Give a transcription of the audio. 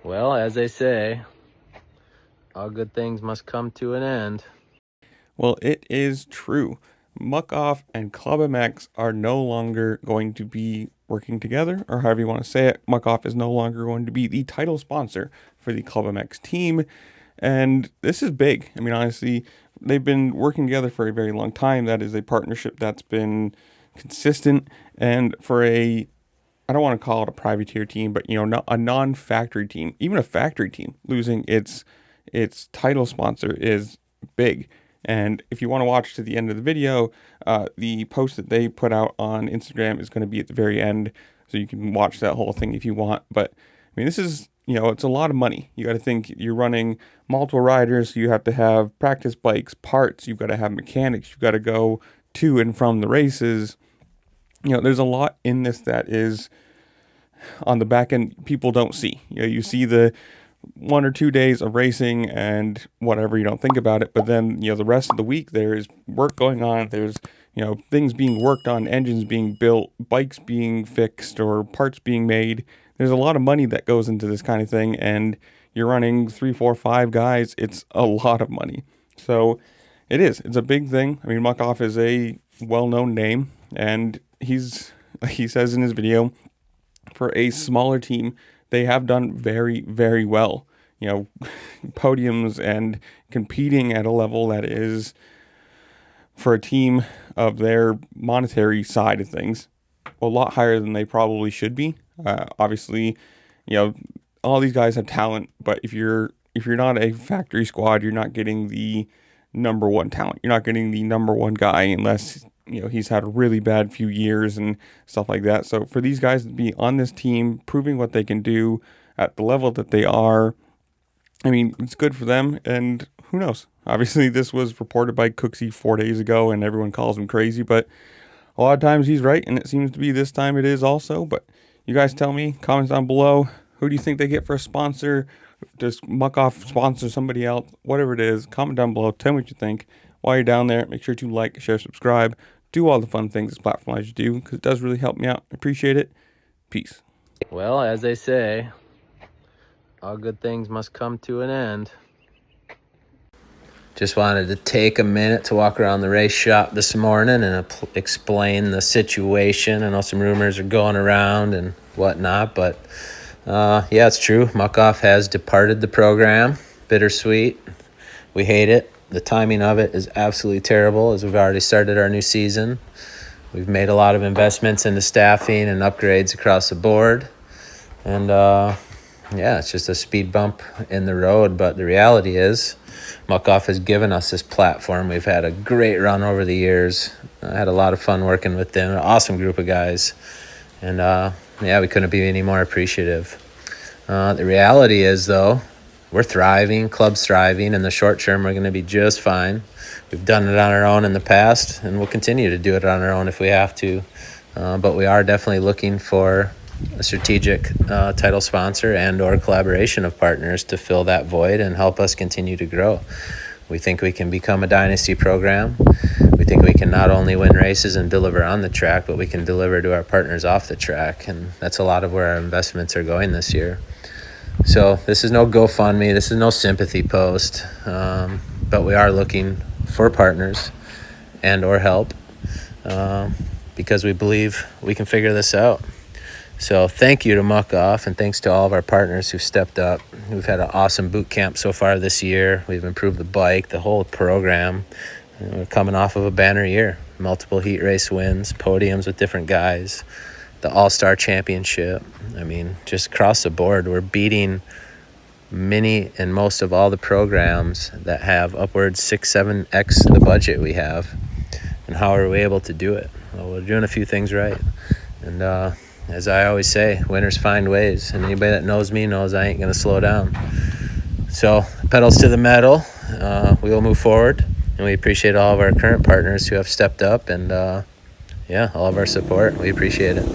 Well, as they say, all good things must come to an end. Well, it is true. Muc-Off and ClubMX are no longer going to be working together, or however you want to say it. Muc-Off is no longer going to be the title sponsor for the ClubMX team. And this is big. I mean, honestly, they've been working together for a very long time. That is a partnership that's been consistent. And for I don't want to call it a privateer team, but a non-factory team, even a factory team, losing its title sponsor is big. And if you want to watch to the end of the video, the post that they put out on Instagram is going to be at the very end, so you can watch that whole thing if you want. But I mean, this is it's a lot of money. You got to think you're running multiple riders. So you have to have practice bikes, parts. You've got to have mechanics. You've got to go to and from the races. There's a lot in this that is on the back end people don't see. You see the 1 or 2 days of racing and whatever, you don't think about it, but then the rest of the week there's work going on. There's things being worked on, engines being built, bikes being fixed, or parts being made. There's a lot of money that goes into this kind of thing, and you're running 3, 4, 5 guys. It's a lot of money. So it's a big thing. I mean, Muc-Off is a well-known name, and he says in his video, for a smaller team, they have done very, very well. Podiums and competing at a level that is, for a team of their monetary side of things, a lot higher than they probably should be. Obviously, all these guys have talent, but if you're not a factory squad, you're not getting the number one talent. You're not getting the number one guy unless he's had a really bad few years and stuff like that. So for these guys to be on this team, proving what they can do at the level that they are, I mean, it's good for them. And who knows? Obviously, this was reported by Cooksey 4 days ago, and everyone calls him crazy. But a lot of times he's right, and it seems to be this time it is also. But you guys tell me, comments down below. Who do you think they get for a sponsor? Does Muc-Off sponsor somebody else? Whatever it is, comment down below. Tell me what you think. While you're down there, make sure to like, share, subscribe. Do all the fun things this platform allows you to do, because it does really help me out. I appreciate it. Peace. Well, as they say, all good things must come to an end. Just wanted to take a minute to walk around the race shop this morning and explain the situation. I know some rumors are going around and whatnot, but yeah, it's true. Muc-Off has departed the program. Bittersweet. We hate it. The timing of it is absolutely terrible, as we've already started our new season. We've made a lot of investments into staffing and upgrades across the board. And yeah, it's just a speed bump in the road. But the reality is, Muc-Off has given us this platform. We've had a great run over the years. I had a lot of fun working with them. An awesome group of guys. And yeah, we couldn't be any more appreciative. The reality is, though, we're thriving, club's thriving. In the short term, we're going to be just fine. We've done it on our own in the past, and we'll continue to do it on our own if we have to. But we are definitely looking for a strategic title sponsor and or collaboration of partners to fill that void and help us continue to grow. We think we can become a dynasty program. We think we can not only win races and deliver on the track, but we can deliver to our partners off the track. And that's a lot of where our investments are going this year. So this is no GoFundMe, this is no sympathy post, but we are looking for partners and or help because we believe we can figure this out. So thank you to Muc-Off, and thanks to all of our partners who've stepped up. We've had an awesome boot camp so far this year. We've improved the bike, the whole program. And we're coming off of a banner year, multiple heat race wins, podiums with different guys, the All-Star Championship. I mean, just across the board, we're beating many and most of all the programs that have upwards 6-7x the budget we have. And how are we able to do it? Well, we're doing a few things right. And as I always say, winners find ways. And anybody that knows me knows I ain't going to slow down. So pedals to the metal. We will move forward. And we appreciate all of our current partners who have stepped up. And yeah, all of our support. We appreciate it.